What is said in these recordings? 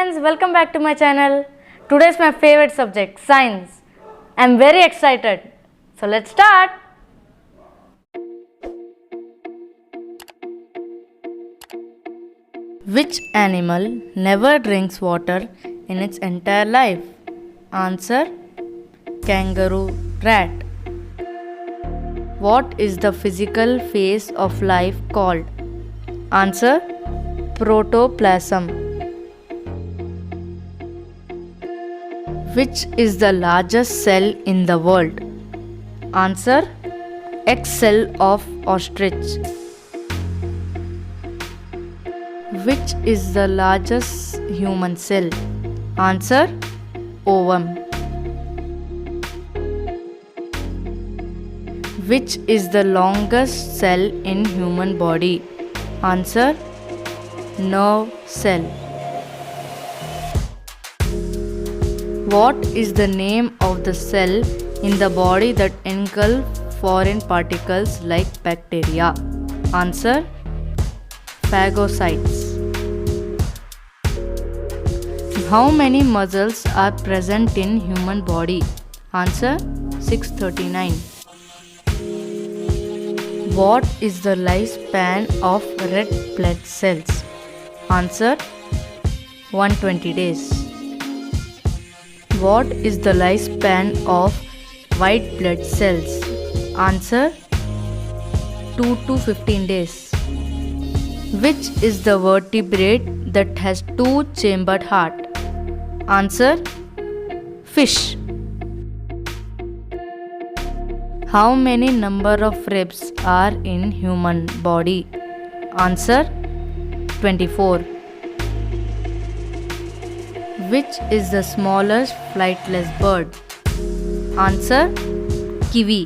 friends, welcome back to my channel. Today is my favorite subject, science. I am very excited. So let's start. Which animal never drinks water in its entire life? Answer: kangaroo rat. What is the physical phase of life called? Answer: protoplasm. Which is the largest cell in the world? Answer: egg cell of ostrich. Which is the largest human cell? Answer: ovum. Which is the longest cell in human body? Answer: nerve cell. What is the name of the cell in the body that engulf foreign particles like bacteria? Answer: phagocytes. How many muscles are present in human body? Answer: 639. What is the lifespan of red blood cells? Answer: 120 days. What is the lifespan of white blood cells? Answer: 2 to 15 days. Which is the vertebrate that has two-chambered heart? Answer: fish. How many number of ribs are in human body? Answer: 24. Which is the smallest flightless bird? Answer: kiwi.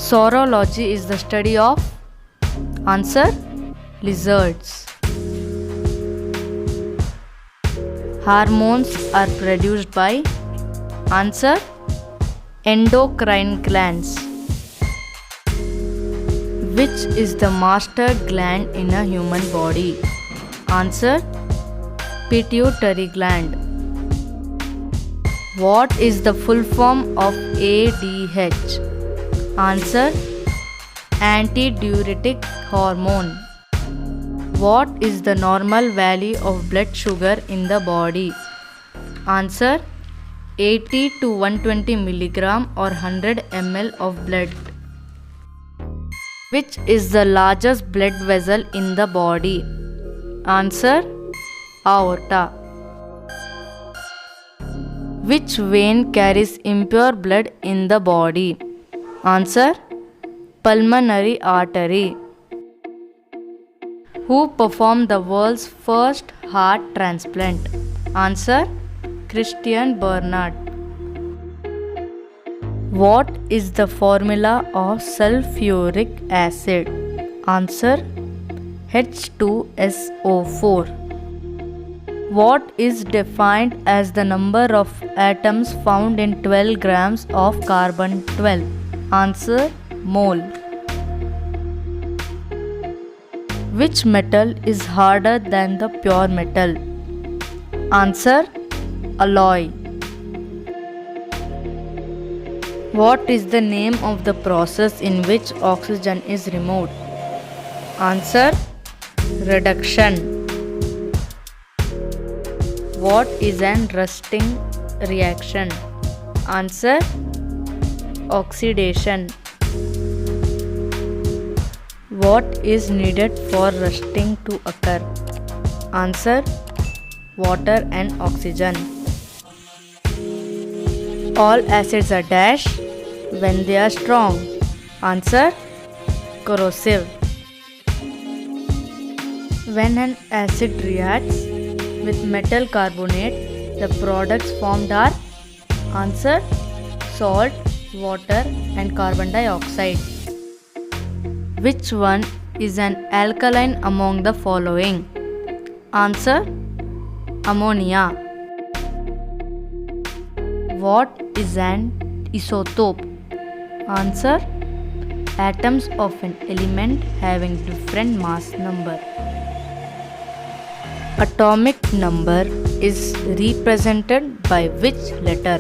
Zoology is the study of? Answer: lizards. Hormones are produced by? Answer: endocrine glands. Which is the master gland in a human body? Answer: pituitary gland. What is the full form of ADH? Answer: antidiuretic hormone. What is the normal value of blood sugar in the body? Answer: 80 to 120 milligram or 100 ml of blood. Which is the largest blood vessel in the body? Answer: aorta. Which vein carries impure blood in the body? Answer: pulmonary artery. Who performed the world's first heart transplant? Answer: Christian Barnard. What is the formula of sulfuric acid? Answer: H2SO4. What is defined as the number of atoms found in 12 grams of carbon-12? Answer: mole. Which metal is harder than the pure metal? Answer: alloy. What is the name of the process in which oxygen is removed? Answer: reduction. What is an rusting reaction? Answer: oxidation. What is needed for rusting to occur? Answer: water and oxygen. All acids are dash when they are strong. Answer: corrosive. When an acid reacts with metal carbonate, the products formed are? Answer: salt, water and carbon dioxide. Which one is an alkaline among the following? Answer: ammonia. What is an isotope? Answer: atoms of an element having different mass number. atomic number is represented by which letter?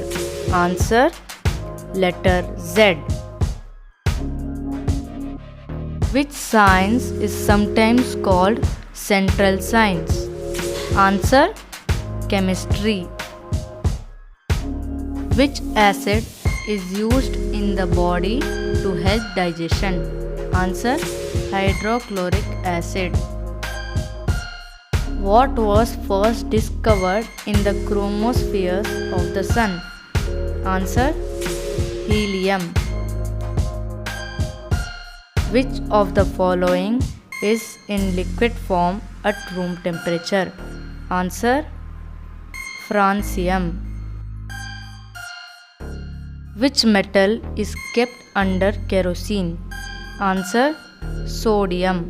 Answer: letter Z. Which science is sometimes called central science? Answer: chemistry. Which acid is used in the body to help digestion? Answer: hydrochloric acid. What was first discovered in the chromospheres of the Sun? Answer: helium. Which of the following is in liquid form at room temperature? Answer: francium. Which metal is kept under kerosene? Answer: sodium.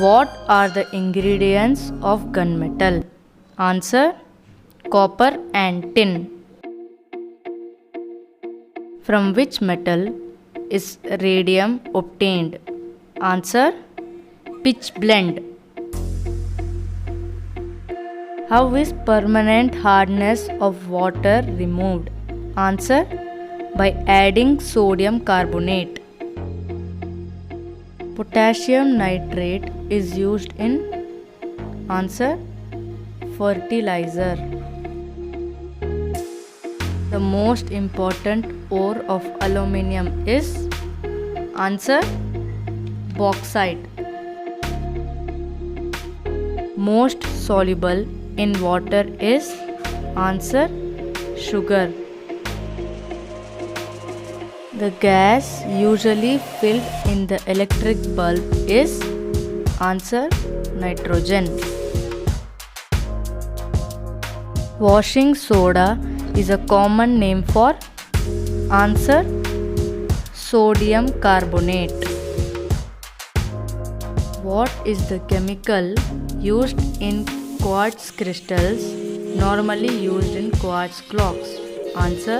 What are the ingredients of gunmetal? Answer: copper and tin. From which metal is radium obtained? Answer: pitchblende. How is permanent hardness of water removed? Answer: by adding sodium carbonate. Potassium nitrate is used in? Answer: fertilizer. The most important ore of aluminium is? Answer: bauxite. Most soluble in water is? Answer: sugar. The gas usually filled in the electric bulb is? Answer: nitrogen. Washing soda is a common name for? Answer: sodium carbonate. What is the chemical used in quartz crystals normally used in quartz clocks? Answer: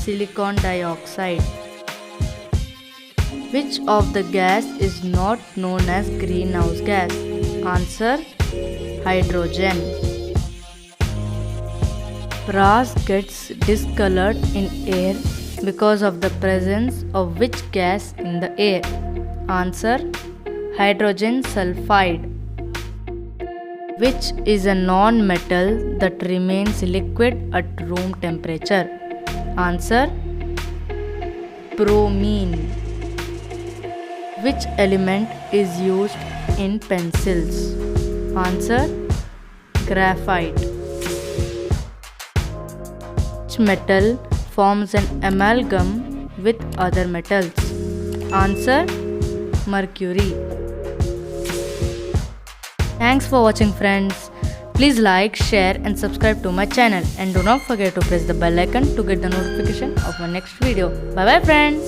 silicon dioxide. Which of the gas is not known as greenhouse gas? Answer: hydrogen. Brass gets discolored in air because of the presence of which gas in the air? Answer: hydrogen sulfide. Which is a non-metal that remains liquid at room temperature? Answer: bromine. Which element is used in pencils? Answer: graphite. Which metal forms an amalgam with other metals? Answer: mercury. Thanks for watching, friends. Please like, share and subscribe to my channel, and do not forget to press the bell icon to get the notification of my next video. Bye bye, friends.